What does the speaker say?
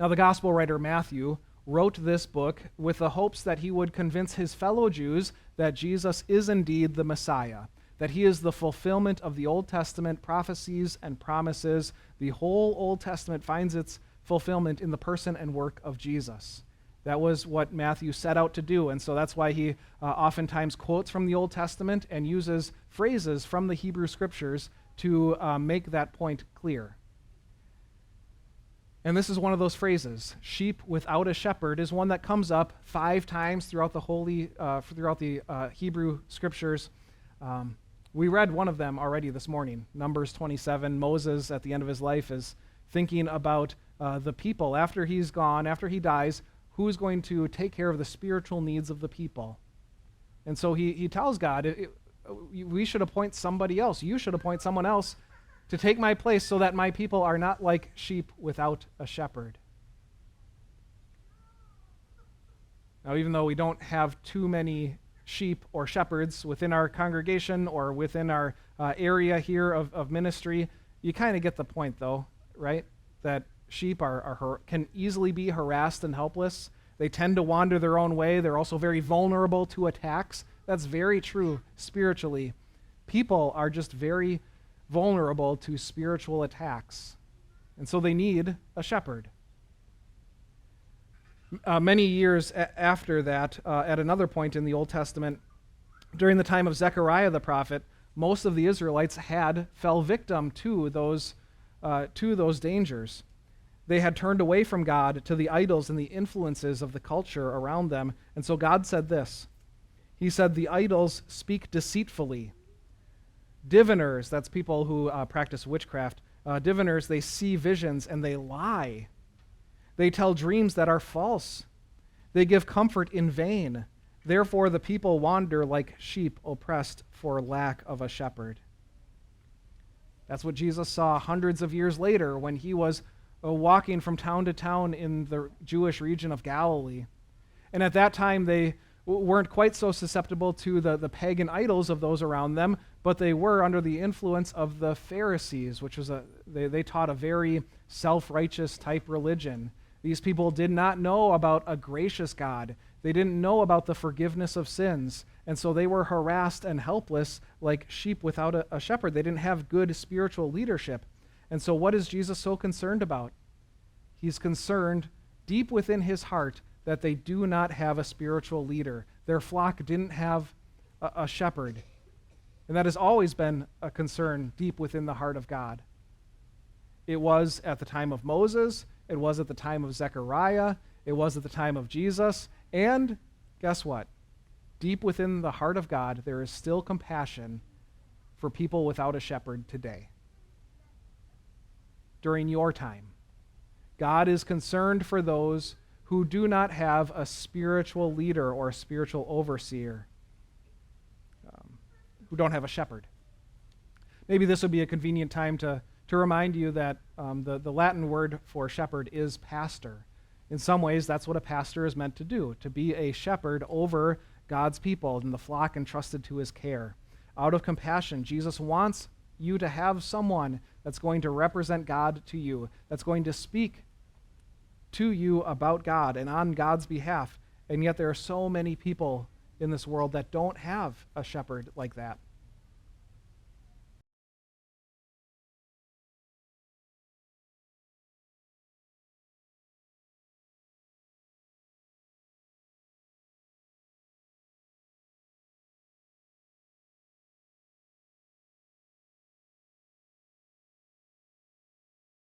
Now, the gospel writer Matthew wrote this book with the hopes that he would convince his fellow Jews that Jesus is indeed the Messiah, that he is the fulfillment of the Old Testament prophecies and promises. The whole Old Testament finds its fulfillment in the person and work of Jesus. That was what Matthew set out to do, and so that's why he oftentimes quotes from the Old Testament and uses phrases from the Hebrew Scriptures to make that point clear. And this is one of those phrases. Sheep without a shepherd is one that comes up 5 times throughout the Hebrew Scriptures. We read one of them already this morning, Numbers 27. Moses, at the end of his life, is thinking about the people. After he's gone, after he dies, who's going to take care of the spiritual needs of the people? And so he tells God, we should appoint somebody else. You should appoint someone else to take my place so that my people are not like sheep without a shepherd. Now, even though we don't have too many sheep or shepherds within our congregation or within our area here of ministry, you kind of get the point, though, right? That sheep can easily be harassed and helpless. They tend to wander their own way. They're also very vulnerable to attacks. That's very true spiritually. People are just very vulnerable to spiritual attacks, and so they need a shepherd. Many years after that, at another point in the Old Testament, during the time of Zechariah the prophet, most of the Israelites fell victim to those dangers. They had turned away from God to the idols and the influences of the culture around them, and so God said this. He said, "The idols speak deceitfully. Diviners," that's people who practice witchcraft, diviners, they see visions and they lie. They tell dreams that are false. They give comfort in vain. Therefore the people wander like sheep oppressed for lack of a shepherd. That's what Jesus saw hundreds of years later when he was walking from town to town in the Jewish region of Galilee. And at that time, they weren't quite so susceptible to the pagan idols of those around them, but they were under the influence of the Pharisees, which was they taught a very self-righteous type religion. These people did not know about a gracious God. They didn't know about the forgiveness of sins, and so they were harassed and helpless like sheep without a shepherd. They didn't have good spiritual leadership. And so what is Jesus so concerned about? He's concerned deep within his heart that they do not have a spiritual leader. Their flock didn't have a shepherd. And that has always been a concern deep within the heart of God. It was at the time of Moses, it was at the time of Zechariah, it was at the time of Jesus, and guess what? Deep within the heart of God, there is still compassion for people without a shepherd today. During your time, God is concerned for those who do not have a spiritual leader or a spiritual overseer, who don't have a shepherd. Maybe this would be a convenient time to remind you that the Latin word for shepherd is pastor. In some ways, that's what a pastor is meant to do, to be a shepherd over God's people and the flock entrusted to his care. Out of compassion, Jesus wants you to have someone that's going to represent God to you, that's going to speak to you about God and on God's behalf. And yet there are so many people in this world that don't have a shepherd like that.